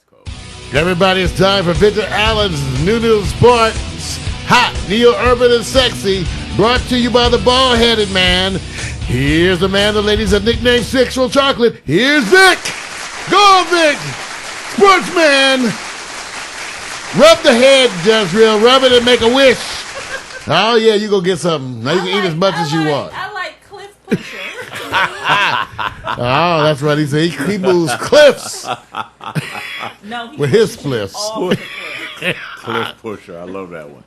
code. Everybody, it's time for Victor Allen's New Sports. Hot, neo-urban, and sexy. Brought to you by the bald-headed man. Here's the man the ladies have nicknamed Sexual Chocolate. Here's Vic. Go, Vic. Sportsman. Rub the head, Jezreel. Rub it and make a wish. Oh, yeah, you go get something. Now you can eat as much as you want. I like Cliff Pusher. Oh, that's right. He said he moves cliffs. No, he with his pushes cliffs. off the cliff. Cliff Pusher. I love that one.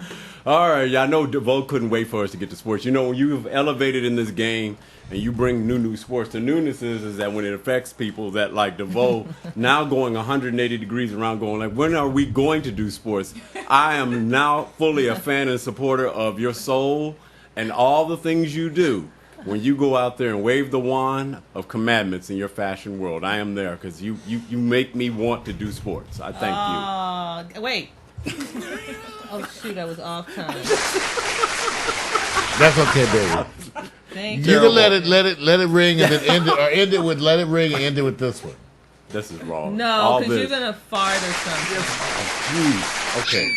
All right, y'all know DeVoe couldn't wait for us to get to sports. You know, when you've elevated in this game and you bring new sports, the newness is that when it affects people that like DeVoe, now going 180 degrees around going like, when are we going to do sports? I am now fully a fan and supporter of your soul and all the things you do. When you go out there and wave the wand of commandments in your fashion world, I am there because you make me want to do sports. I thank you. Wait. Oh, shoot, I was off time. That's okay, baby. Thank You you. can let it ring and then end it, or end it with let it ring and end it with this one. This is wrong. No, because you're going to fart or something. Jeez. Okay.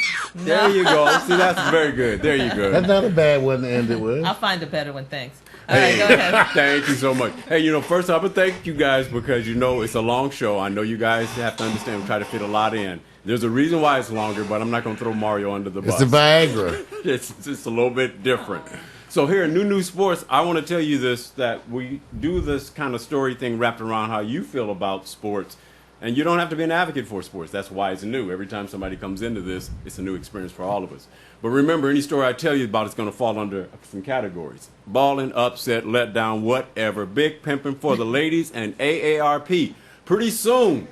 There you go. See, that's very good. There you go. That's not a bad one to end it with. I'll find a better one, thanks. All right, go ahead. Thank you so much. Hey, first off, I thank you guys because, it's a long show. I know you guys have to understand. We try to fit a lot in. There's a reason why it's longer, but I'm not going to throw Mario under the bus. It's a Viagra. It's just a little bit different. So here in New Sports, I want to tell you this, that we do this kind of story thing wrapped around how you feel about sports. And you don't have to be an advocate for sports. That's why it's new. Every time somebody comes into this, it's a new experience for all of us. But remember, any story I tell you about is going to fall under some categories. Balling, upset, letdown, whatever. Big pimping for the ladies and AARP. Pretty soon,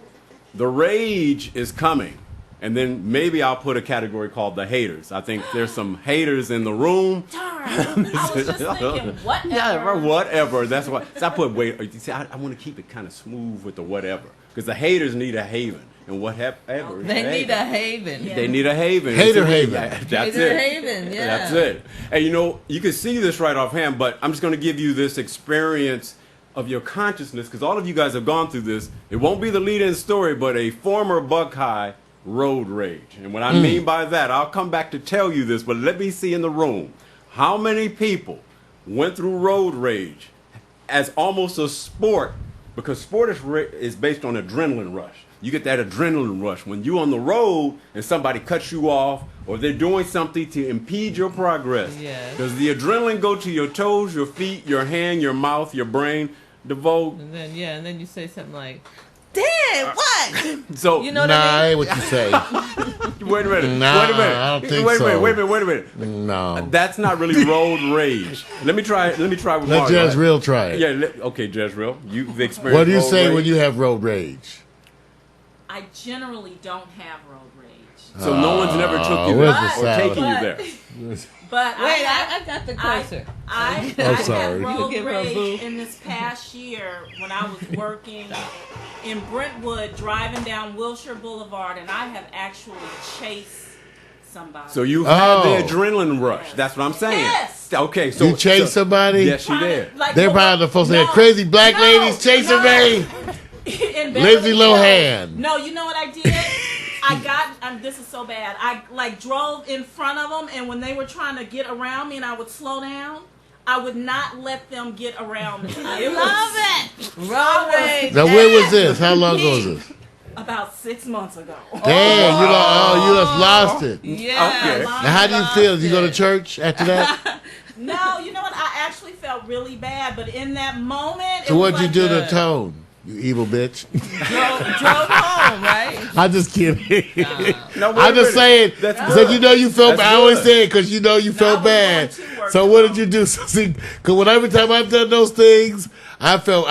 the rage is coming. And then maybe I'll put a category called the haters. I think there's some haters in the room. Darn. I was just thinking, whatever. Yeah, whatever. That's why. So I put See, I want to keep it kind of smooth with the whatever. Because the haters need a haven. And whatever. They need a haven. Yeah. They need a haven. Hater haven. That's Hater it. haven, yeah. That's it. And you can see this right offhand, but I'm just going to give you this experience of your consciousness, because all of you guys have gone through this. It won't be the lead-in story, but a former Buckeye road rage. And what I mean by that, I'll come back to tell you this, but let me see in the room. How many people went through road rage as almost a sport? Because sport is based on adrenaline rush. You get that adrenaline rush when you're on the road and somebody cuts you off or they're doing something to impede your progress. Yes. Does the adrenaline go to your toes, your feet, your hand, your mouth, your brain? DeVoe? And then you say something like, "Damn, what?" So You know what Nah, I mean? ain't what you say. wait a minute. Nah, wait a minute. I don't think wait a so. minute. Wait a minute. No. That's not really road rage. Let me try with Let Mario. Jezreel try it. Yeah. Okay, Jezreel. You've experienced. What do you road say rage. when you have road rage? I generally don't have road rage. So no one's never took you where's there the or salad? taken you there. But Wait, I got the cursor. I I'm sorry. had You road give her a boo. rage in this past year when I was working in Brentwood, driving down Wilshire Boulevard, and I have actually chased somebody. So you had the Oh. adrenaline rush. That's what I'm saying. Yes. Okay. So You chased somebody? Yes, she did. They're probably the folks that crazy black ladies chasing me. In Lindsay Beverly Lohan. Hills. No, you know what I did? This is so bad. I drove in front of them, and when they were trying to get around me and I would slow down, I would not let them get around me. Love it. Road rage. Now, when was this? How long ago was this? About 6 months ago. Damn, you just lost it. Yeah. Okay. Now, how do you feel? Did you go to church after that? No, you know what? I actually felt really bad, but in that moment, So what'd you do to good. Tone? You evil bitch. Drove home, right? I'm just kidding. No, wait I'm a just minute. saying. That's So good. you know you felt That's bad. I always good. say it because you know you felt I was bad. going to work, So what did you do? So see, because every time I've done those things, I felt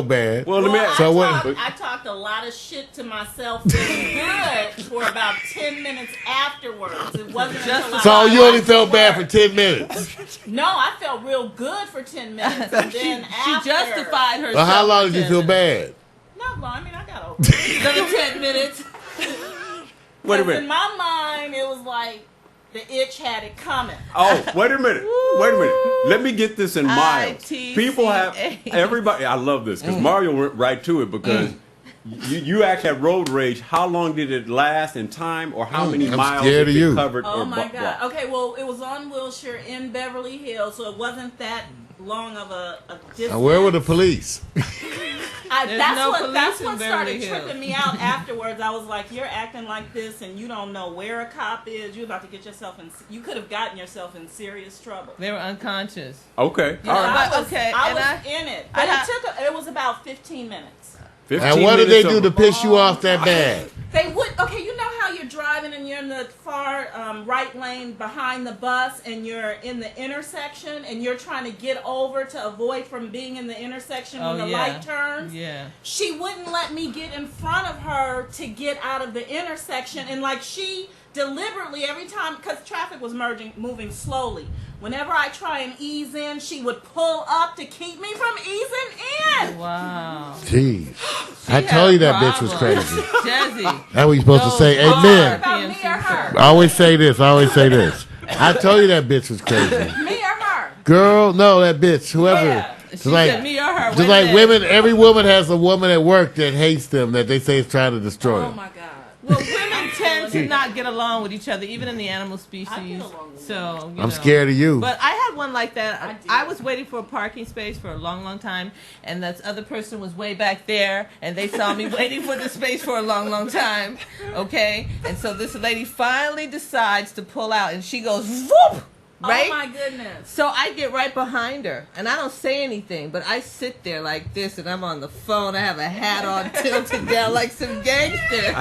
bad. Well, let me Well, ask. So what- I talked a lot of shit to myself feeling good for about 10 minutes afterwards. It wasn't until I So got you only off felt bad for work. 10 minutes. No, I felt real good for 10 minutes. And then She after, justified herself. Well, how long did you for feel 10 bad? Not long. I mean, I got over it. Another 10 minutes. Wait a 'Cause minute. in my mind, it was like the itch had it coming. Oh, wait a minute. Wait a minute. Let me get this in miles. ITCA. People have everybody. I love this because Mario went right to it because you actually had road rage. How long did it last in time, or how many I'm miles scared did of it you. covered? Oh or my bu- God. block? Okay, well, it was on Wilshire in Beverly Hills, so it wasn't that long of a distance. Now, where were the police? That's no what police in started Beverly Hills. tripping me out afterwards. I was like, you're acting like this and you don't know where a cop is. You're about to get yourself in. You could have gotten yourself in serious trouble. They were unconscious. Okay. Yeah, All right. I was, okay, I and was in it. But it was about 15 minutes. 15 And what did they minutes do of- to piss you off that bad? They would, okay, you know how you're driving and you're in the far right lane behind the bus and you're in the intersection and you're trying to get over to avoid from being in the intersection when the light turns? Yeah. She wouldn't let me get in front of her to get out of the intersection, and like she deliberately every time, because traffic was moving slowly, whenever I try and ease in, she would pull up to keep me from easing in. Wow. Jeez. I told you that bitch was Problem. crazy. Jazzy. That's what you supposed to say. It's Amen. about me or her. I always say this. I told you that bitch was crazy. Me or her. Girl, no, that bitch, whoever. Yeah. It's She like, said me or her. just Wait a like minute. women, every woman has a woman at work that hates them, that they say is trying to destroy Oh them. my God. Well, women tend to not get along with each other, even in the animal I species. get along with So you I'm know. scared of you. But I had one like that. do. I was waiting for a parking space for a long, long time, and that other person was way back there, and they saw me waiting for the space for a long, long time. Okay, and so this lady finally decides to pull out, and she goes, "Whoop!" Right? Oh my goodness. So I get right behind her, and I don't say anything, but I sit there like this, and I'm on the phone. I have a hat on, tilted down like some gangster.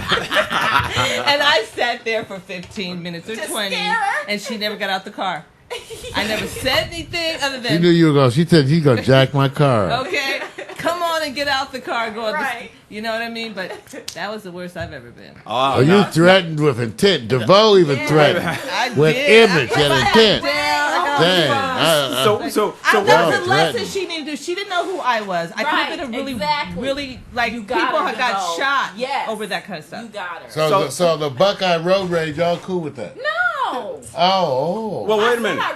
And I sat there for 15 minutes or To 20, scare her? and she never got out the car. I never said anything other She than, knew you were going. She said she's going to jack my car up. okay, come on and get out the car. Go, Right. you know what I mean? But that was the worst I've ever been. Oh, you threatened with intent. DeVoe even threatened. I With did. image I and put my intent. head down. Dang. So I what? done the wow. lesson she needed to do. She didn't know who I was. I could have been a really, exactly. really, like, You people got her, had got DeVoe. shot Yes. over that kind of stuff. You got her. So the Buckeye road rage, y'all cool with that? No. Oh. Well, wait I a said minute. I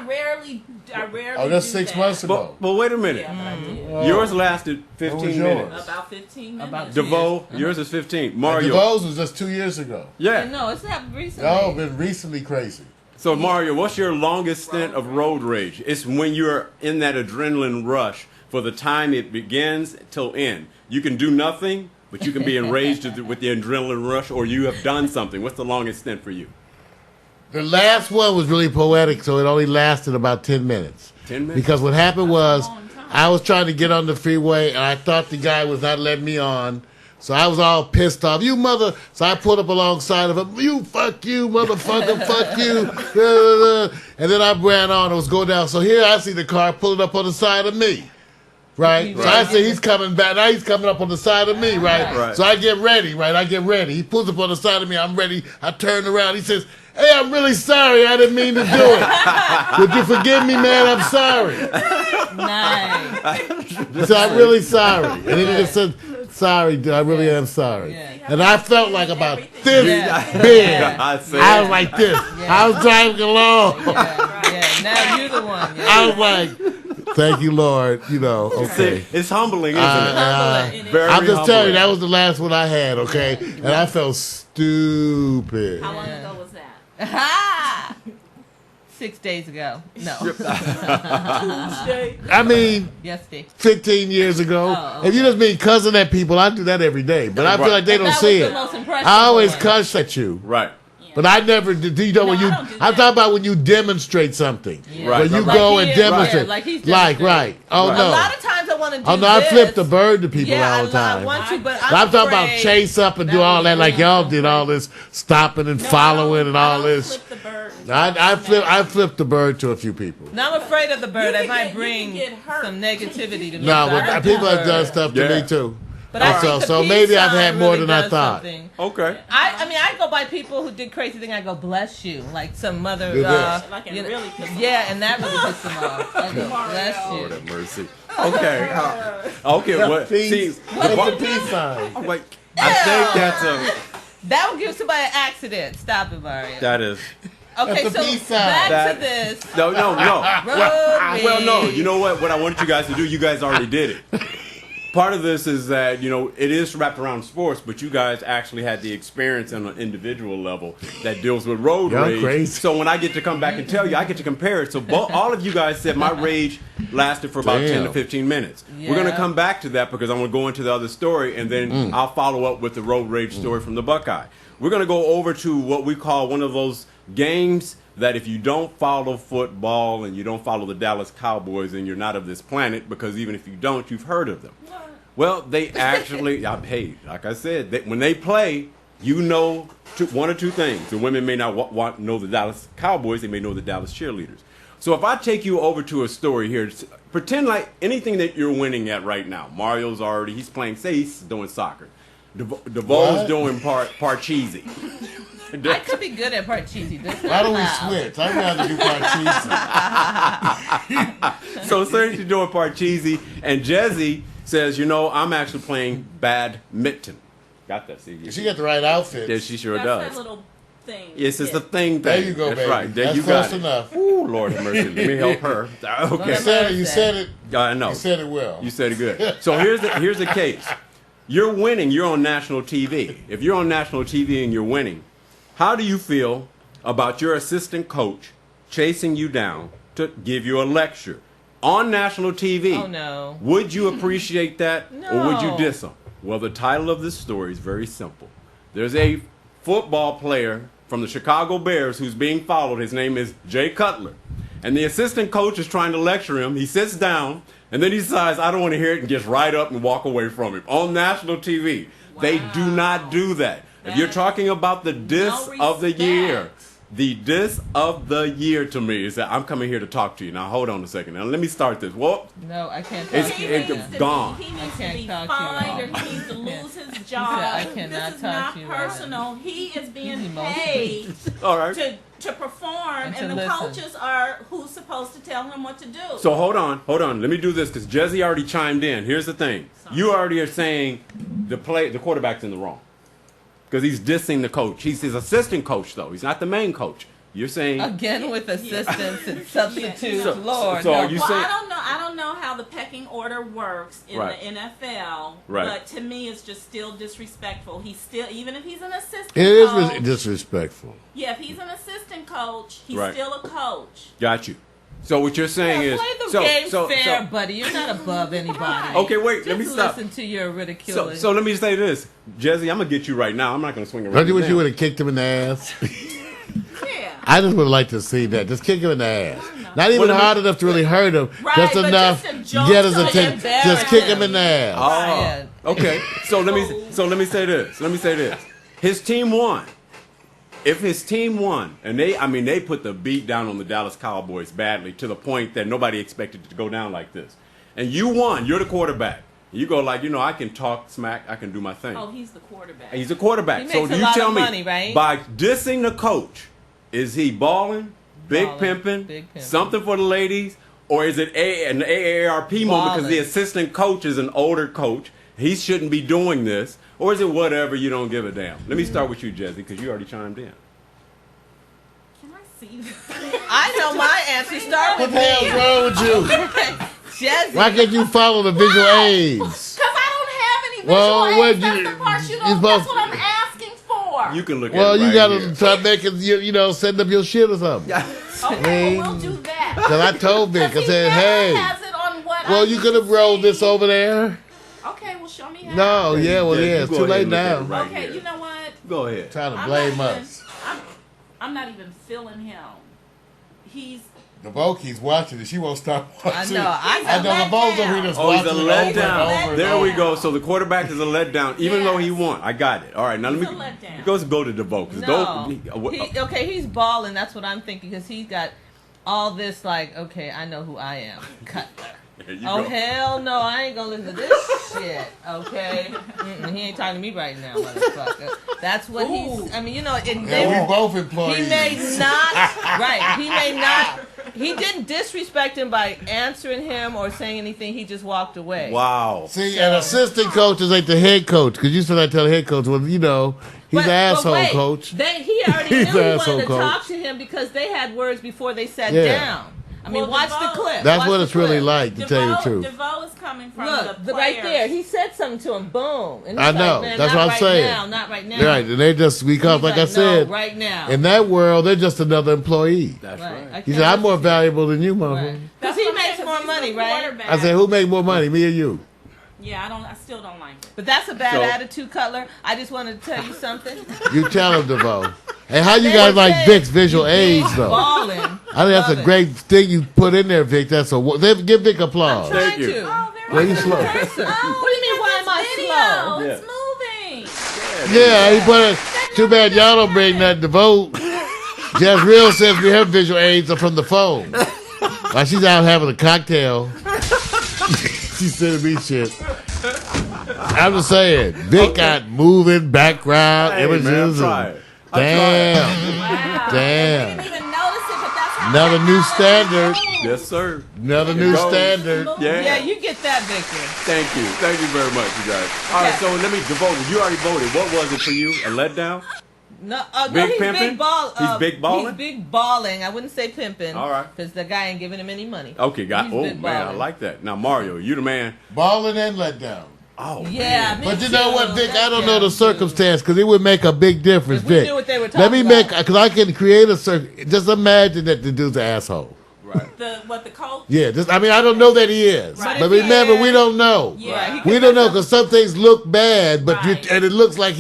rarely Oh, that's do 6 that. months ago. But wait a minute. Yeah, but I did. Oh. Yours lasted What 15 was minutes. yours? About 15 minutes. About DeVoe, Yes. yours is 15. And Mario, DeVoe's was just 2 years ago. yeah. No, it's happened recently. Y'all been recently crazy. So Mario, what's your longest stint of road rage? It's when you're in that adrenaline rush for the time it begins till end. You can do nothing, but you can be enraged with the adrenaline rush, or you have done something. What's the longest stint for you? The last one was really poetic, so it only lasted about 10 minutes. 10 minutes? Because what happened was, long time. I was trying to get on the freeway, and I thought the guy was not letting me on. So I was all pissed off. You mother... So I pulled up alongside of him. You, fuck you, motherfucker, fuck you. And then I ran on and was going down. So here I see the car pulling up on the side of me. Right? So I see he's coming back. Now he's coming up on the side of me, right? Right. So I get ready, right? I get ready. He pulls up on the side of me. I'm ready. I turn around. He says, hey, I'm really sorry. I didn't mean to do it. Would you forgive me, man? I'm sorry. Nice. He said, I'm really sorry. And then he just said, sorry, dude, I really am sorry. Yeah. And I felt like about this Yeah. big. Yeah. I see. I was like this. I was driving along. Yeah, now you're the one. Yeah. I was like, thank you, Lord. You know, okay. See, it's humbling, isn't it? Humbling. Very I'm just telling you, humbling. that was the last one I had, okay? And I felt stupid. How long ago was that? Ha! 6 days ago. No. Tuesday. I mean, Yesterday. 15 years ago. Oh, If you just mean cussing at people, I do that every day. But I feel like they don't That see was it. the most impressive I always one. cuss at you. Right. But I never do. You know when I you? don't do I'm that. talking about when you demonstrate something. Yeah. Right. When you Like go he and is, demonstrate. yeah, like he's Like, demonstrating. right. Oh Right. no. A lot of times I want to do Oh no, I this. flip the bird to people Yeah, all the I time. want to, but But I'm talking about afraid. chase up and do That all was that like really y'all did all this stopping and following and all this. Flip the bird. I flipped the bird to a few people. Now I'm afraid of the bird. You It can might get- you bring can get hurt. some negativity to me. No, so I but don't do people have bird. done stuff to Yeah. me too. But I Also, think the so peace maybe I've sign had more really than I does thought. something. Okay. I mean, I go by people who did crazy thing. I go, bless you, like some mother. Do this. Like it you know- really pissed them yeah, off. and that really pissed them off. I go, bless Lord you. have mercy. Okay. Okay. Well, see, Peace. What's the peace sign? I'm like, I think that's a. That would give somebody an accident. Stop it, Mario. That is. Okay, That's the so peace sign. back That- to this. No. Well, Road well, no. rage. You know what? What I wanted you guys to do, you guys already did it. part of this is that, it is wrapped around sports, but you guys actually had the experience on an individual level that deals with road Y'all rage. crazy. So when I get to come back and tell you, I get to compare it. So all of you guys said my rage lasted for about 10 to 15 minutes. Yeah. We're going to come back to that because I'm going to go into the other story, and then I'll follow up with the road rage story from the Buckeye. We're going to go over to what we call one of those games that if you don't follow football and you don't follow the Dallas Cowboys, then you're not of this planet, because even if you don't, you've heard of them. Well, they actually, like I said, when they play, one or two things. The women may not know the Dallas Cowboys, they may know the Dallas cheerleaders. So if I take you over to a story here, pretend like anything that you're winning at right now. Mario's he's playing, say he's doing soccer. DeVoe's doing Parcheesi. I could be good at Parcheesi. Why don't we switch? I'd rather do Parcheesi. So Seriously doing Parcheesi, and Jezzy says, I'm actually playing badminton. Got that? See, She got the right outfit. yeah, she sure That's does. that little thing. Yes, it's the thing. There you go, That's baby. right. There That's you close got enough. it. Ooh, Lord have mercy. Let me help her. Okay. You said it. I know. You said it well. You said it good. So here's the case. You're winning. You're on national TV. If you're on national TV and you're winning, how do you feel about your assistant coach chasing you down to give you a lecture on national TV? Oh, no. Would you appreciate that, or would you No. diss him? Well, the title of this story is very simple. There's a football player from the Chicago Bears who's being followed. His name is Jay Cutler. And the assistant coach is trying to lecture him. He sits down, and then he decides, I don't want to hear it, and gets right up and walk away from him on national TV. They do not do that. If you're talking about the diss of the year, the diss of the year to me is that I'm coming here to talk to you. Now, hold on a second. Now, let me start this. Well, No, I can't It's- talk to it's you. it's gone. He needs to can't be talk to you fined, or right he needs to lose his said, job. I cannot This is talk not to you right now. personal. He is being He's emotional. paid all right. to perform, And to and the listen. coaches are who's supposed to tell him what to do. So hold on. Let me do this because Jezzy already chimed in. Here's the thing: you already are saying the quarterback's in the wrong because he's dissing the coach. He's his assistant coach, though. He's not the main coach. You're saying Again with assistants and substitutes, So- Lord. so no. are you well, saying- I don't know how the pecking order works in Right. the NFL, Right. but to me, it's just still disrespectful. He's still, even if he's an assistant It is coach, disrespectful. yeah, if he's an assistant coach, he's Right. still a coach. got you. So what you're saying Yeah, is play the game fair, so- buddy. You're not above anybody. Okay, wait. Just Let me stop. listen to your ridiculous. So let me say this, Jezzy. I'm gonna get you right now. I'm not gonna swing around. Don't you wish you down. would have kicked him in the ass? Yeah. I just would like to see that. Just kick him in the ass. Not even Well, let me- hard enough to really hurt him. Right, just but enough just a to jolt get his to attention. embarrass Just kick him him. in the ass. Ryan. Okay. So let me say this. His team won. If his team won, and they put the beat down on the Dallas Cowboys badly to the point that nobody expected it to go down like this. And you won. You're the quarterback. You go like, I can talk smack. I can do my thing. Oh, he's the quarterback. And he's a quarterback. He So makes a you lot tell of me, money, right? by dissing the coach, is he balling, big Balling, pimping, big pimping. something for the ladies, or is it an AARP moment because the Balling. assistant coach is an older coach? He shouldn't be doing this, or is it whatever? You don't give a damn. Let me start with you, Jezzy, because you already chimed in. Can I see this? I know my answer. Start What with the hell's me. wrong with you? Jezzy. Why can't you follow the visual aids? Because I don't have any Well, visual aids. what That's you- the part you you don't. supposed- That's what I'm asking for. You can look Well, at it you right gotta here. try making setting up your shit or something. okay, well, we'll do that. Because I told Vic, I Because he said, never hey, has it on what well, I you need could have to rolled see. this over there. Okay, well, show me how. No, yeah, well, Yeah, yeah, you it's go too ahead late and look at now. it right Okay, here. you know what? Go ahead. Trying to I'm blame not even- us. I'm not even feeling him. He's. The Voki's watching it. She won't stop watching. I know. I know the Vo's over here just Oh, he's a watching it over and letdown. over and There we over. go. So the quarterback is a letdown, even though he Yes. won. I got it. All right, now He's let me a letdown. go to DeVoe. 'Cause No. DeVoe- He's balling. That's what I'm thinking because he's got all this like, okay, I know who I am. Cutler. There you Oh go. hell no, I ain't gonna listen to this shit. Okay, he ain't talking to me right now, motherfucker. That's what he's. I mean, and Yeah, we both he employees. may not. Right, he may not. He didn't disrespect him by answering him or saying anything. He just walked away. Wow. See, an assistant coach is like the head coach. Because you said I tell the head coach, well, he's an asshole wait, coach. He already He's knew an he asshole wanted to coach. talk to him because they had words before they sat Yeah. down. I mean, Well, watch DeVoe- the clip. That's Watch what the it's really clip. like, to tell you the truth. DeVoe is coming from Look, the right players. there. He said something to him. Boom. And he's I know. Like, man, That's not what I'm right saying. Now, not right now. Right, and they just, because He's like I no, said, right now. in that world, they're just another employee. That's Right. right. I He can't said, I'm more listen to valuable than you, you. motherfucker. Right. Because That's he what I'm makes saying, more 'cause he's money, the right? quarterback. I said, who make more money, me or you? Yeah, I still don't like it. But that's a bad So- attitude, Cutler. I just wanted to tell you something. You tell him, DeVoe. Hey, how you They guys were like saying Vic's visual you aids, big though? Ballin'. I think that's Love a it. great thing you put in there, Vic. That's give Vic applause. I'm trying Thank you. to. Oh, Well, you slow. What do you mean, why am I slow? Video. Yeah. It's moving. Yeah, he put it. Too bad y'all don't bring that to vote. Just Real says her visual aids are from the phone. While she's out having a cocktail, she's sending me shit. I'm just saying, Vic got moving background Hey, images. man, and- try it. Damn. Wow. Damn. We didn't even notice it, but that's how Another new technology standard. moves. Yes, sir. Another There new goes. standard. Yeah. Yeah, you get that, Victor. Thank you. Thank you very much, you guys. All right, Okay. so let me devote. You already voted. What was it for you? A letdown? No, Big no, he's pimpin'? big ball. He's big ballin'? He's big balling. I wouldn't say pimping. All right. Because the guy ain't giving him any money. Okay, got. He's Oh big man, I ballin'. like that. Now Mario, you the man. Balling and let down. Oh Yeah, man. me But you know too. what, Vic? I don't Yeah, know the me too. circumstance because it would make a big difference, If we Vic. knew what they were Let me talking make, about. because I can create a circle. Just imagine that the dude's an asshole. Right. The coach. Yeah, I mean, I don't know that he is. Right. But remember, we don't know. Yeah. Right, he We could don't know mess up- because some things look bad, but Right. and it looks like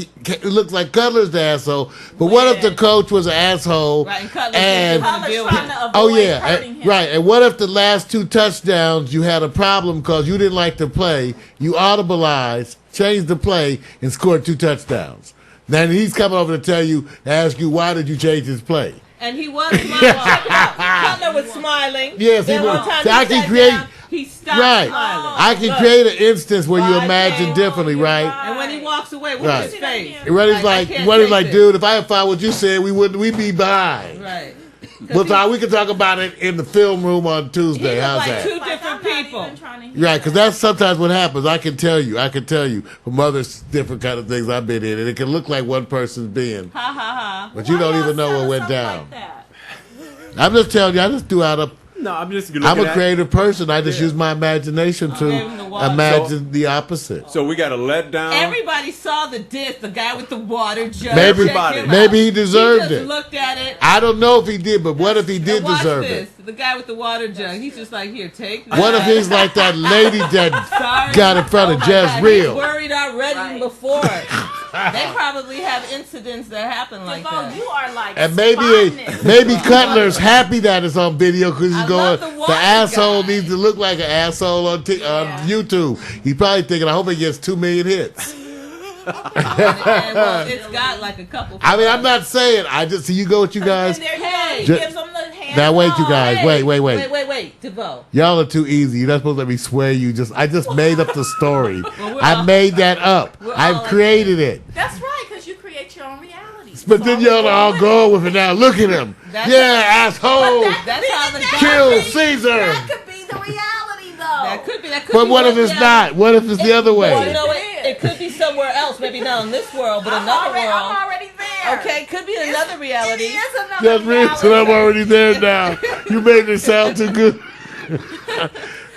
Cutler's the asshole. But what if the When- coach was an asshole? Right, and Cutler and didn't wanna Cutler's deal with trying it. to avoid oh yeah, hurting him. right. And what if the last two touchdowns you had a problem because you didn't like the play, you audibleized, changed the play, and scored 2 touchdowns. Then he's coming over to tell you, ask you, why did you change his play? And he was smiling. Check it out. Cutler was smiling. Yes, he then was. one time See, he I can sat create- down, he stopped Right. smiling. I can Look. create an instance where you Right. imagine Oh, differently, you're right? right. And when he walks away, what's Right. his face? And what he's I like, can't what he's take like, this. dude, if I had found what you said, we'd be behind. Right. We can talk about it in the film room on Tuesday. He How's looked like that? two Like, different I'm not people. even trying to hear Right, because that's sometimes what happens. I can tell you from other different kind of things I've been in, and it can look like one person's being, Ha ha ha. but you Why don't y'all even know set what us went up down. like that? I'm just telling you, I just threw out No, I'm just. I'm looking a at- creative person. I just use my imagination gave him the to water. imagine the opposite. So we got a letdown. Everybody saw the disc, the guy with the water jug. Maybe- Check him maybe out. he deserved He just it. looked at it. I don't know if he did, but what if he did and watch deserve this. it? The guy with the water jug. He's just like, here, take that. What if he's like that lady that Sorry. got in front of Oh my Jess God, Real? He's worried already Right. before it. They probably have incidents that happen like DeVoe, that. you are like And spotting it. maybe Cutler's happy that it's on video because he's I going, love the the water asshole guy. needs to look like an asshole on YouTube. He's probably thinking, I hope he gets 2 million hits. And, well, it's got like a couple. I mean, I'm not saying, I just, see you go with you guys. And there you Hey. go. He gives them the hand. Now wait, you up. guys, Hey, wait. DeVoe. Y'all are too easy. You're not supposed to let me swear you. I just made up the story. Well, we're I all- made that up. we're all I've like created it. That's right, because you create your own reality. But then y'all are all going with it now. Look at him. That's- Yeah, asshole. That's how the guy. Kill Caesar. That could be the reality, though. That could be. That could But be what if it's reality. not? What if it's the other Well, you way? know what? It could be somewhere else. Maybe not in this world, but I'm another already, world. I'm already there. Okay, could be another reality. It is another That's real. reality. So I'm already there now. You made it sound too good.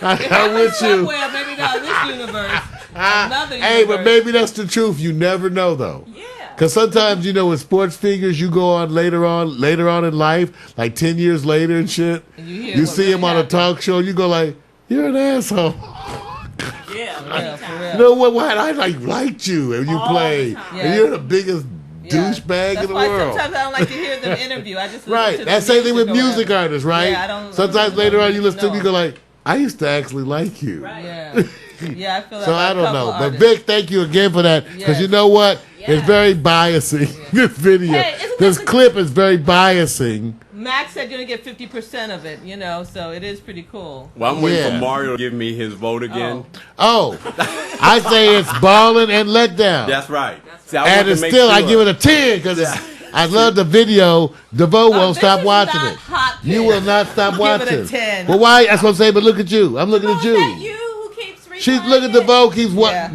I'm with you. Somewhere, maybe not in this universe. Another Hey, but universe. maybe that's the truth. You never know, though. Yeah. Because sometimes, with sports figures, you go on later on in life, like 10 years later and shit. And you hear You what see really him on a happened. talk show, you go like, you're an asshole. Yeah, Yeah, for real. You know what? Why I liked you and you All the played. time. Yeah. And you're the biggest Yeah. douchebag That's in the why world. sometimes I don't like to hear them interview. I just listen Right. to That's the the same thing with music or music whatever. artists, right? Yeah, I don't. Sometimes I later don't on you listen to them, know. you go like, I used to actually like you. Right. Yeah, yeah. I feel that. So about I a don't couple know. But artists. Vic, thank you again for that. Because Yes. you know what? It's Yes. very biasing, this video. Hey, isn't This that the- clip is very biasing. Max said you're gonna get 50% of it. So it is pretty cool. Well, I'm waiting Yeah. for Mario to give me his vote again. Oh, I say it's balling and let down. That's right. See, I And wanted it's to make still, I sure. give it a 10 because I love the video. DeVoe won't this stop is watching not it. hot You pick. will not stop Give it a watching. 10. Well, why? That's what I'm saying. But look at you. I'm looking Oh, at is you. that you who keeps She's replaying looking at it? DeVoe. Keeps what? Yeah.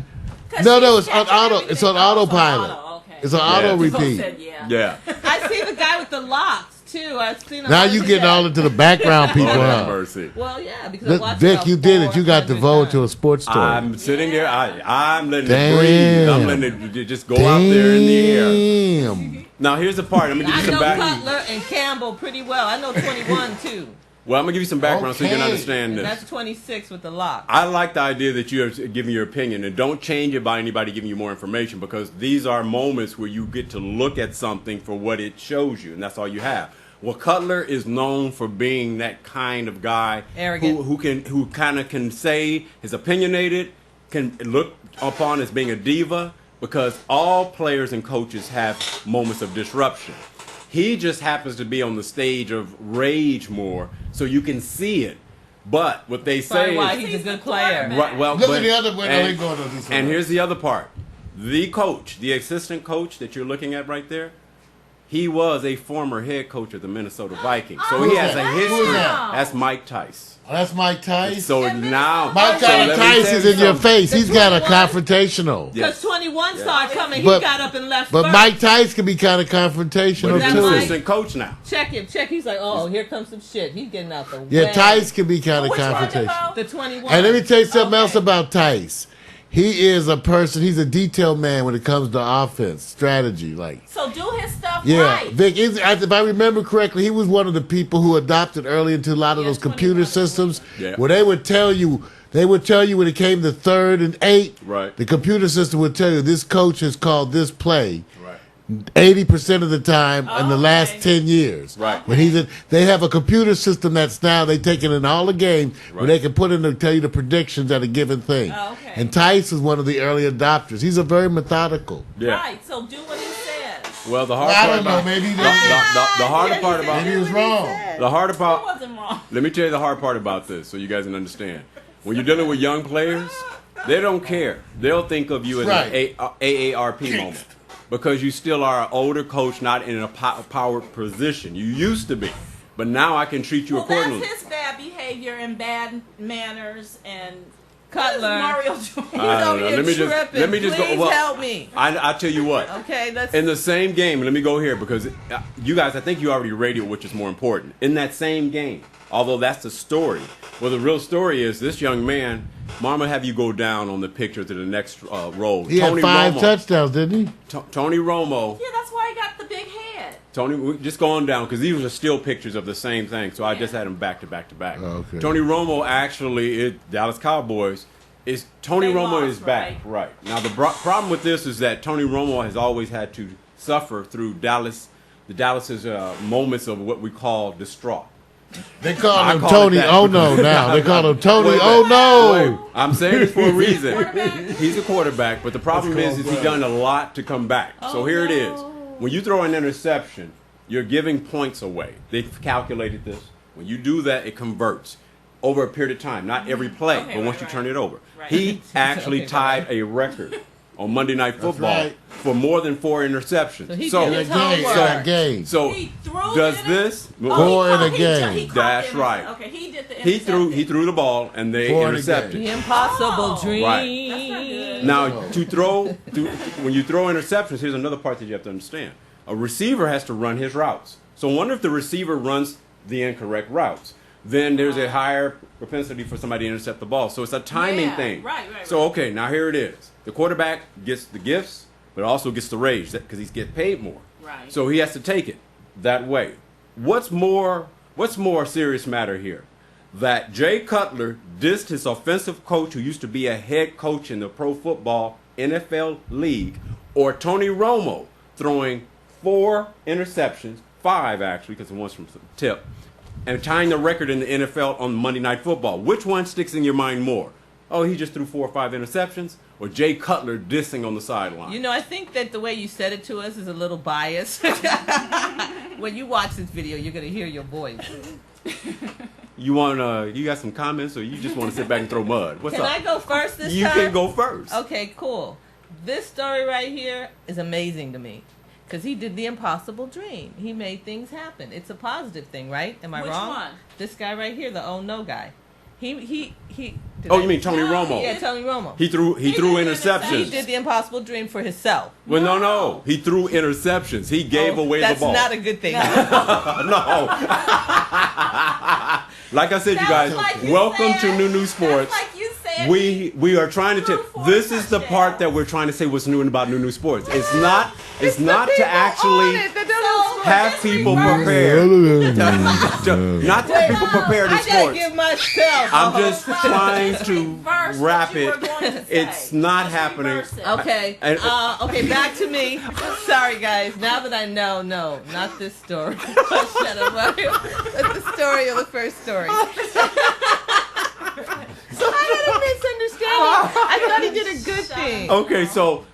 'Cause No, she's no, it's on catching auto. everything. It's on Oh, autopilot. auto, okay. It's on Yeah. auto DeVoe repeat. said yeah. Yeah. I see the guy with the locks too. I've seen. Now you getting all into the background people, Lord have huh? mercy. Well, yeah, because I watched Vic, you did it. You got 400 devoted to a times. sports story. I'm sitting there. I'm letting Damn. it breathe. I'm letting it just go out there in the air. Damn. Now here's the part. I'm gonna give I you some know back. Cutler and Campbell pretty well. I know 21 too. Well, I'm gonna give you some background so you can Okay. understand And this. that's 26 with the lock. I like the idea that you're giving your opinion, and don't change it by anybody giving you more information, because these are moments where you get to look at something for what it shows you, and that's all you have. Well, Cutler is known for being that kind of guy, Arrogant. who kind of can say is opinionated, can look upon as being a diva, because all players and coaches have moments of disruption. He just happens to be on the stage of rage more, so you can see it. But what they Probably say why is, he's a good player. right, well, Look but- at the other way. and- They going to do something. and here's the other part. The coach, the assistant coach that you're looking at right there, he was a former head coach of the Minnesota Vikings. So he has a Who is history. that? That's Mike Tice. Oh, that's Mike Tice. So And now, Mike so let me Tice tell is you in your something. face. He's got a 21? confrontational. Yeah. Because 21 started coming, But- he got up and left But first. Mike Tice can be kind of confrontational But he's That's an too. right. assistant coach now. Check him. Check. He's like, oh, here comes some shit. He's getting out the way. Yeah, Tice can be kind of Which one, confrontational. Defoe? The 21. And let me tell you something else Okay. about Tice. He is a person. He's a detailed man when it comes to offense strategy. Like, So do his stuff yeah, right. Vic. If I remember correctly, he was one of the people who adopted early into a lot of Yeah, those computer 21. systems, Yeah. where they would tell you when it came to 3rd and 8, Right. the computer system would tell you this coach has called this play Right. 80% of the time in the Okay. last 10 years. Right. When they have a computer system that's now they taking in all the game where Right. they can put in and tell you the predictions at a given thing. Oh, okay. And Tice is one of the early adopters. He's a very methodical. Yeah. Right. So do what he says. Well, the hard I part don't know. about Maybe he the didn't. harder part about Maybe he was wrong. the harder He part. wasn't wrong. Let me tell you the hard part about this, so you guys can understand. When you're dealing with young players, they don't care. They'll think of you as Right. an AARP moment, because you still are an older coach, not in a powered position. You used to be, but now I can treat you Well, accordingly. that's his bad behavior and bad manners and Cutler. What is Mario doing? He's I don't over know. here Let me just- tripping. let me just go- Please well- help me. I tell you what. Okay, let's. In the same game, let me go here, because you guys, I think you already radioed, which is more important. In that same game, although that's the story, well, the real story is this young man. Mama, have you go down on the picture to the next row. He had 5 touchdowns, didn't he? Tony Romo. Yeah, that's why he got the big head. Tony, just go on down, because these are still pictures of the same thing. So I just had them back to back to back. Oh, okay. Tony Romo actually, Dallas Cowboys, is Tony They Romo lost, is back. Right. Now the problem with this is that Tony Romo has always had to suffer through Dallas's moments of what we call distraught. They call I him call Tony it that Oh No now. They call him Tony Wait a Oh minute. No. Wait, I'm saying this for a reason. He's a quarterback, but the problem is he's done a lot to come back. So here it is. When you throw an interception, you're giving points away. They've calculated this. When you do that, it converts over a period of time. Not every play, Okay, but once right, you right. turn it over. Right. He actually Okay, tied a record on Monday Night Football right. for more than 4 interceptions. So he So, did In a his game. homework. So a game. so He threw does it. this? Four in a he game. caught That's the right. Okay, he did the He interception. threw the ball and they 4 in a intercepted. The impossible Oh. dream. Right. That's not good. Now, when you throw interceptions, here's another part that you have to understand. A receiver has to run his routes. So I wonder if the receiver runs the incorrect routes. Then there's a higher propensity for somebody to intercept the ball. So it's a timing Yeah, thing. right. So, okay, now here it is. The quarterback gets the gifts, but also gets the rage because he's getting paid more. Right. So he has to take it that way. What's more serious matter here? That Jay Cutler dissed his offensive coach who used to be a head coach in the Pro Football NFL League, or Tony Romo throwing 4 interceptions, 5 actually, because the one's from tip, and tying the record in the NFL on Monday Night Football. Which one sticks in your mind more? Oh, he just threw 4 or 5 interceptions, or Jay Cutler dissing on the sideline? You know, I think that the way you said it to us is a little biased. When you watch this video, you're going to hear your voice. You got some comments, or you just want to sit back and throw mud? What's Can up? I go first this You time? can go first. Okay, cool. This story right here is amazing to me. Because he did the impossible dream. He made things happen. It's a positive thing, right? Am I Which wrong? one? This guy right here, the oh no guy. He Oh, you mean Tony Romo? Yeah, Tony Romo. He threw did interceptions. He did the impossible dream for himself. Well, no. He threw interceptions. He gave away the ball. That's not a good thing. No. Like I said, you guys, welcome to New Sports. Like you said, We are trying to tell. This is the part that we're trying to say what's new about New Sports. It's not to actually have people prepared. Not to have people prepared in I gotta sports. give myself. I'm just trying to Reverse wrap what you it. were going to say. It's not Just happening. reverse it. Okay. And- Okay, back to me. Sorry, guys. Now that I know, no, not this story. Shut up, Mario. That's the story of the first story. So I had a misunderstanding. I thought he did a good thing. Okay, so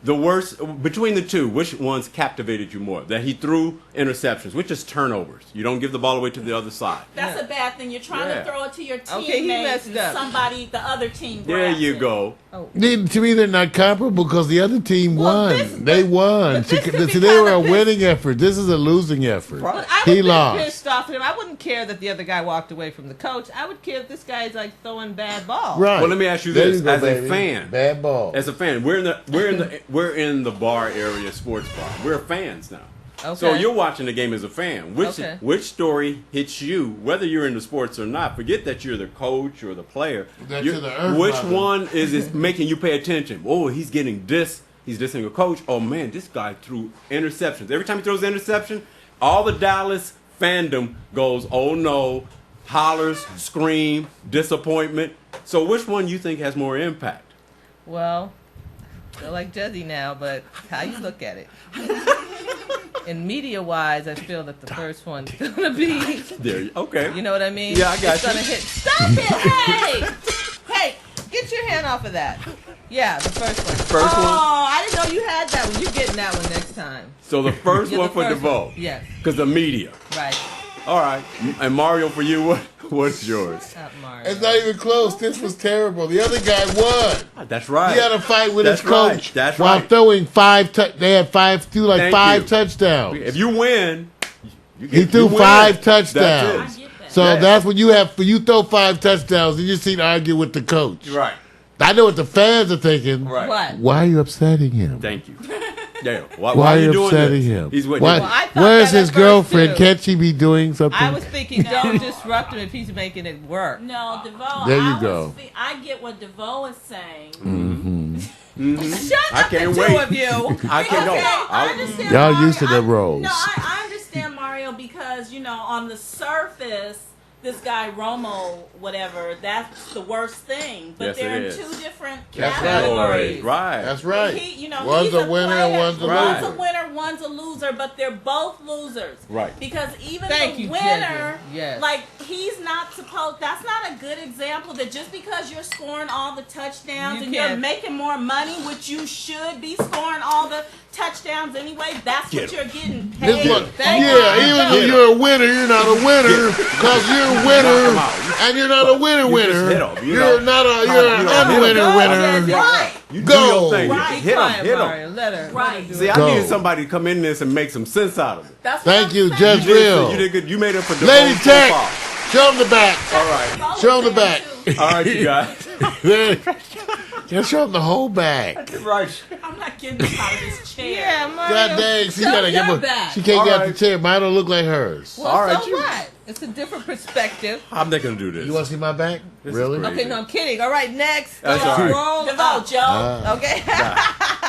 the worst between the two, which ones captivated you more? That he threw interceptions, which is turnovers. You don't give the ball away to the other side. That's a bad thing. You're trying to throw it to your teammates. Okay, he messed and up. somebody, the other team. There grabs you it. go. Oh. To me, they're not comparable because the other team Well, won. They won. but this could be See, they were a kinda winning effort. This is a losing effort. Right. I He would be lost. pissed off at him. I wouldn't care that the other guy walked away from the coach. I would care if this guy's like throwing bad balls. Right. Well, let me ask you There this: go, as baby. a fan, bad ball. as a fan, we're in the bar area, sports bar. We're fans now. Okay. So you're watching the game as a fan. Which story hits you, whether you're into sports or not? Forget that you're the coach or the player. That's You're- to the earth, which brother. one is making you pay attention? Oh, he's getting this. He's dissing a coach. Oh man, this guy threw interceptions. Every time he throws an interception, all the Dallas fandom goes, "Oh no!" Hollers, scream, disappointment. So which one you think has more impact? Well, they're like Jezzy now, but how you look at it. And media-wise, I feel that the first one's gonna be. There. Okay. You know what I mean? Yeah, I got it's you. Gonna hit. Stop it! Hey, hey, get your hand off of that. Yeah, the first one. First oh, one? I didn't know you had that one. You're getting that one next time. So the first You're one the for first DeVoe. one. Yes. Because the media. Right. All right. And Mario, for you, what's yours? Not Mario. It's not even close. This was terrible. The other guy won. That's right. He had a fight with That's his coach right. That's while right. throwing they had five Thank you. touchdowns. If you win, He threw you win. 5 That's touchdowns. I get that. So Yeah. that's when you throw 5 touchdowns and you see to argue with the coach. it. Right. I know what the fans are thinking. Right. What? Why are you upsetting him? Thank you. Yeah. Why Why are are you you doing upsetting this? him? He's with Why- you. Well, I thought Where's that his at first, girlfriend? too. Can't she be doing something? I was thinking, don't disrupt him if he's making it work. No, DeVoe. There you go. I get what DeVoe is saying. Shut I up, can't the wait. two of you. I can't Okay, go. I understand. Y'all Mario. used to them roles. No, I understand Mario because on the surface, this guy Romo, whatever, that's the worst thing. But Yes, they're it in is. 2 different That's right. categories. Right. That's right. One's He's a winner and player. one's a One's loser. a winner, one's a loser, but they're both losers. Right. Because even Thank the you, winner, Jezzy. Yes. like he's not supposed. That's not a good example. That just because you're scoring all the touchdowns You and you're can't- making more money, which you should be scoring all the touchdowns anyway. That's Get what 'em. you're getting This paid. one, Thank yeah, you. even though Get 'em. you're a winner, you're not a winner because you're a Knock 'em winner out. and you're not a winner You just hit winner. 'em, you You're know. not a You you're don't an hit 'em. unwinner Go, winner. Jezzy. Right. You Go. do your thing. Right. Hit him. Quiet, Hit him. Mario. Let her. Right. See, I Go. needed somebody to come in this and make some sense out of it. That's what Thank I'm you, saying. Judge You did, Real. you did good. You made it for DeVoe's Lady Tech, profile. show him the back. All right. Both Show him the of back. too. All right, you guys. Just show him the whole back. Right. I'm not getting this out of this chair. Yeah, Mario. God dang, she show gotta your get back. She can't All get out right. the chair. Mine don't look like hers. Well, All right, so you- what? It's a different perspective. I'm not gonna do this. You want to see my back? This is Really? great. Okay, no, I'm kidding. All right, next. That's all right. Roll DeVoe, up. Joe. Okay.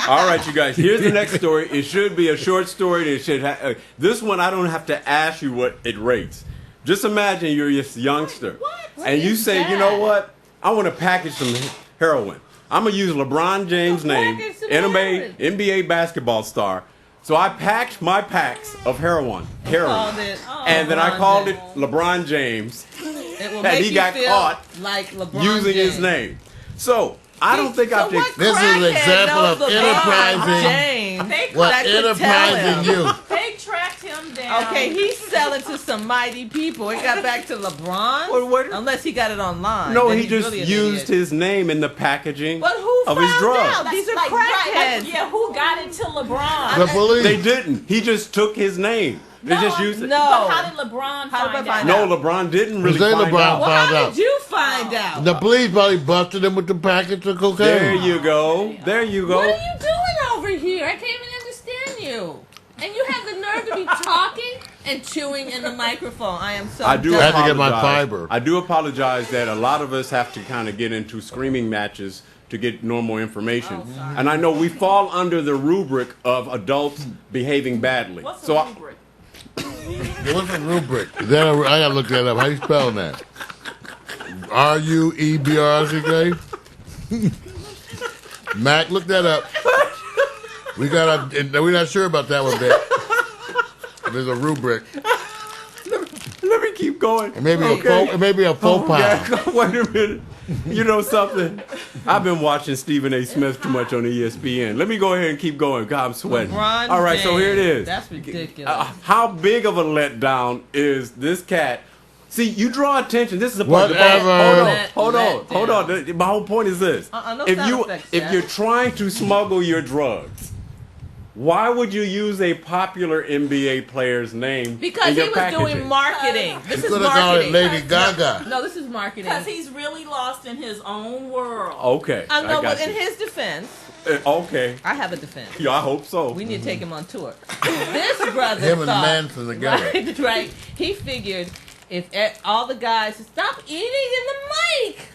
All right, you guys. Here's the next story. It should be a short story. It should. This one, I don't have to ask you what it rates. Just imagine you're this youngster, What and you is say, that? you know what? I want to package some heroin. I'm gonna use LeBron James' name, Package some NBA basketball star. So I packed my packs of heroin, Called it, and then I LeBron called it James. LeBron James. It will and make he you got feel caught like LeBron using his James. name. So I don't think I've. what This is an crackhead example knows of LeBron enterprising- James What that could enterprising tell him? you? They tracked him down. Okay, he's selling to some mighty people. It got back to LeBron, Well, what- unless he got it online. No, Then he he's just really an used idiot. his name in the packaging But who of found his drugs. out? That's These are like, right, crackheads. yeah, who got it to LeBron? The police. They didn't. He just took his name. They just used it. No. But how did LeBron How did find I out? find No, LeBron didn't really They find LeBron out. Well, found how out. did you find out? The police probably busted him with the package of cocaine. There you go. There you go. What are you doing over here? I can't even understand you. And you have the nerve to be talking and chewing in the microphone. I am so I do I had to get my apologize. fiber. I do apologize that a lot of us have to kind of get into screaming matches to get normal information. And I know we fall under the rubric of adults behaving badly. What's So the I- rubric? What's a rubric? Then I gotta look that up. How you spell that? RUEBRCK? Mac, look that up. We're not sure about that one, bit. There's a rubric. let me keep going. It may be a faux pas. Yeah, wait a minute. You know something? I've been watching Stephen A. Smith too much on ESPN. Let me go ahead and keep going. God, I'm sweating. LeBron All right, so here it James. is. That's ridiculous. How big of a letdown is this cat? See, you draw attention. This is the point. Whatever. Hold on. My whole point is this: no if sound you effects, if Jack. you're trying to smuggle your drugs, why would you use a popular NBA player's name? Because in he your was packaging? doing marketing. This You is could have called it marketing. Lady Gaga. No, this is marketing. Because he's really lost in his own world. Okay, I know, got but in you. his defense, Okay, I have a defense. yeah, I hope so. We need to take him on tour. This brother Him and thought, Manson together. right? He figured if all the guys stop eating in the mic.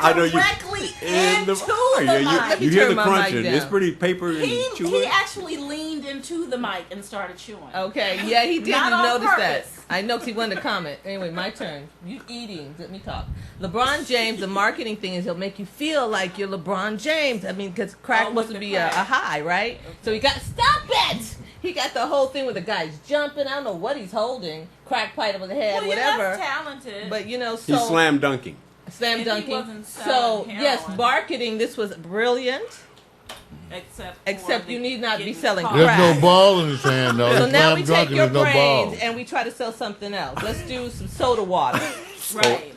I know you Directly in into the yeah, mic. you hear the Turn my mic crunching. down. It's pretty paper and He chewing. actually leaned into the mic and started chewing. Okay, yeah, he didn't Not on notice that. purpose. I know because he wanted to comment. Anyway, my turn. You eating. Let me talk. LeBron James, the marketing thing is he'll make you feel like you're LeBron James. I mean, because crack Oh, must with the be a crack. high, right? So he got, stop it! He got the whole thing with the guys jumping. I don't know what he's holding. Crack pipe over the head, Well, whatever. That's talented. But, you know, so... He's slam dunking. Slam And he dunking. wasn't So, selling yes, heroin. marketing, this was brilliant. Except for you the need not be getting selling caught. There's crack. no ball in his hand, though. So He's now slam we drunk take your and there's no ball. brains and we try to sell something else. Let's do some soda water. Right.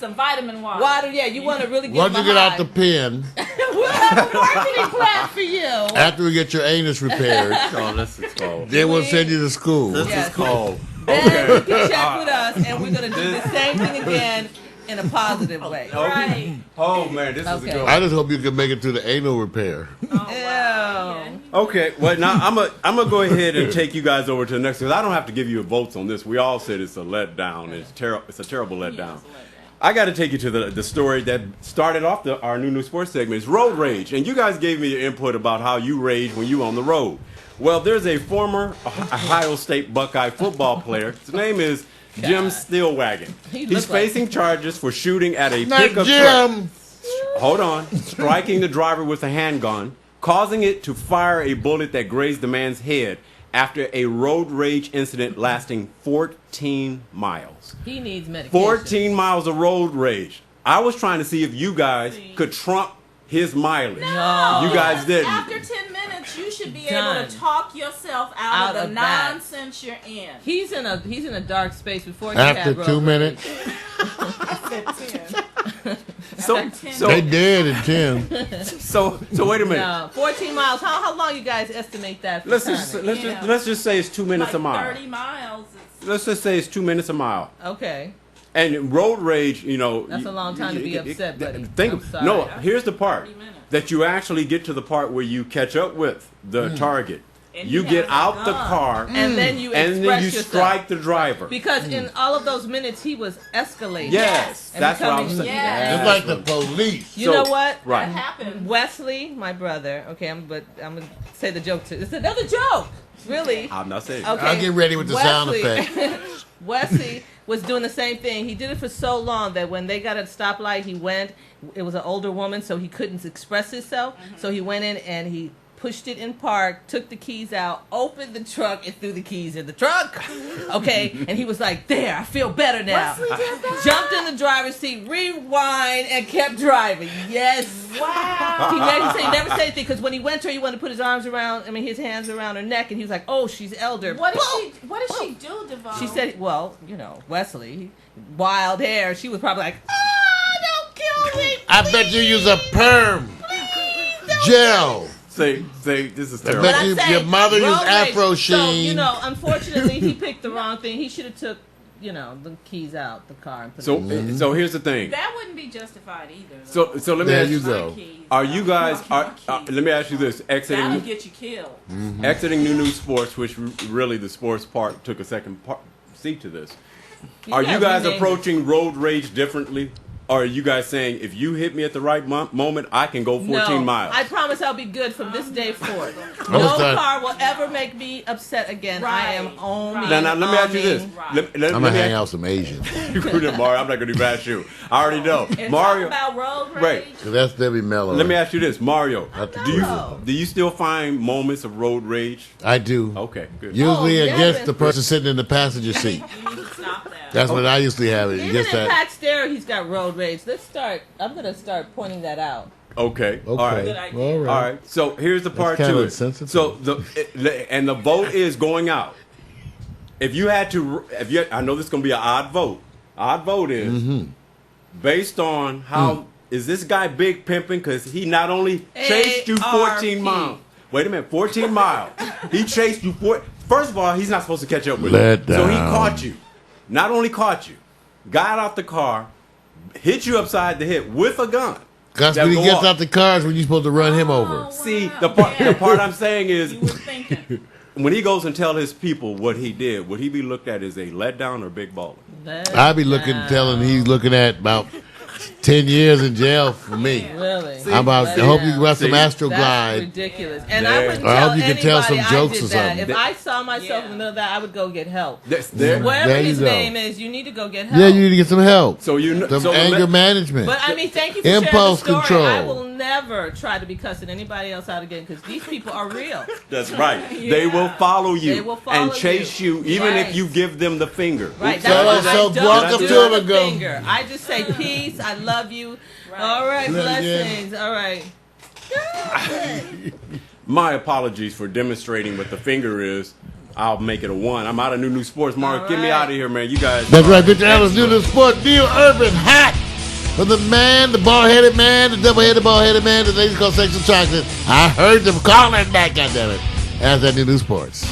Some vitamin water. Water, yeah, you want to really get Once you get out high. the pen, We'll have a marketing plan for you. after we get your anus repaired, Oh, this is called. then we'll send you to school. This Yes. is called. Then you Okay. can check with us, and we're going to do the same thing again in a positive way. Right. Oh man, this is Okay. a good. I just hope you can make it to the anal repair. Oh, wow. Yeah. Okay, well now I'm gonna go ahead and take you guys over to the next because I don't have to give you votes on this. We all said it's a letdown. It's It's a terrible letdown. Yeah, it's a letdown. I got to take you to the story that started off our new sports segment. It's road rage, and you guys gave me your input about how you rage when you on the road. Well, there's a former Ohio State Buckeye football player. His name is Jim Stillwagon. He He's looked like- facing charges for shooting at a Not pickup truck. Jim. Hold on. Striking the driver with a handgun, causing it to fire a bullet that grazed the man's head after a road rage incident lasting 14 miles. He needs medication. 14 miles of road rage. I was trying to see if you guys could trump his mileage. No. You guys didn't. After 10 minutes, you should be Done. able to talk yourself out of the that. nonsense you're in. He's in a dark space before he After had road 2 rage. minutes, So they dead in 10. so wait a minute. No, 14 miles. How long you guys estimate that for Let's timing? let's just say it's 2 minutes Like a mile. 30 miles. It's, Let's just say it's 2 minutes a mile. Okay. And road rage, you know, That's a long time to be upset, buddy. Think, I'm sorry. no, here's the part 30 minutes. that you actually get to the part where you catch up with the target. And You he get has a out the gun. car And then you and express then you yourself. strike the driver. Because in all of those minutes, he was escalating. Yes, And that's what I'm becoming- saying. Yes. It's like the police. You know what? Right. That happened. Wesley, my brother. Okay, I'm gonna say the joke too. It's another joke. Really? I'm not saying. Okay. I'll get ready with the sound effect. Wesley was doing the same thing. He did it for so long that when they got a stoplight, he went. It was an older woman, so he couldn't express himself. So he went in and he pushed it in park, took the keys out, opened the trunk, and threw the keys in the trunk. Okay, and he was like, "There, I feel better now." Jumped in the driver's seat, rewind, and kept driving. Yes. Wow. He never said anything because when he went to her, he wanted to put his arms around, his hands around her neck, and he was like, "Oh, she's elder." What Boom! did she do, Devon? She said, well, you know, Wesley, wild hair. She was probably like, "Oh, don't kill me. I bet you use a perm, gel, Say, this is I terrible. bet But I'm you- saying, your mother used road rage. Afro So, Sheen. unfortunately, he picked the wrong thing. He should have took, the keys out the car and put So, it in. so here's the thing. That wouldn't be justified either. So let me There ask you you. go. Are you guys? Let me ask you this: That would exiting get you killed. New Sports, which really the sports part took a second seat to this. Are you gotta guys rename it. approaching road rage differently? Or are you guys saying, if you hit me at the right moment, I can go 14 miles? I promise I'll be good from this day forth. I'm No gonna start- car will ever make me upset again. I am Right. owning. Now, let me ask you this. Right. Let I'm gonna me hang ask- out some Asians. Mario, I'm not going to bash you. I already know. And Mario, talk about road rage. Right. So that's Debbie Mello. let me ask you this. Mario, know. do you still find moments of road rage? I do. Okay, good. Usually Oh, yeah, against man. the person sitting in the passenger seat. You need to stop that. That's what I usually have. It Even against in that. Pat Stare, he's got road rage. I'm gonna start pointing that out. Okay. All right. Good Okay. idea. All right. All right. So here's the part kinda to it. insensitive. So the vote is going out. If you had to, I know this is going to be an odd vote. Odd vote is based on how is this guy big pimping? Because he not only chased you 14 ARP. miles. Wait a minute, 14 miles. He chased you First of all, he's not supposed to catch up with Let you. So he down. caught you. Not only caught you, got out the car, hit you upside the head with a gun. That's That when he go gets off. out the cars when you're supposed to run him Oh, over. wow. See, the part I'm saying is, You were thinking. when he goes and tell his people what he did, would he be looked at as a letdown or big baller? I be telling he's looking at about 10 years in jail for me. Really? I hope you run some See? Astro That's Glide. ridiculous. And There. I wouldn't I tell hope you can anybody tell some jokes I did or that. something. If I saw myself Yeah. in the middle of that, I would go get help. There. Wherever There you his go. name is, you need to go get help. Yeah, you need to get some help. So you know, Some so anger management. But I mean, thank you for Impulse sharing the story. control. I will never try to be cussing anybody else out again because these people are real. that's right. They will follow you They will follow and chase you, even Right. if you give them the finger. Right. Oops, That's So- why so I don't walk up do to him the and go- finger. I just say peace. I love you. Right. All right, Love you. blessings. All right. My apologies for demonstrating what the finger is. I'll make it a 1. I'm out of New Sports. Mark, All get me right. out of here, man. You guys. That's right, Victor Allen's new to the sport. Neil Urban, hot. For the man, the bald-headed man, the double-headed bald-headed man, the ladies call sexual chocolate. I heard them calling that, goddammit. As that new sports.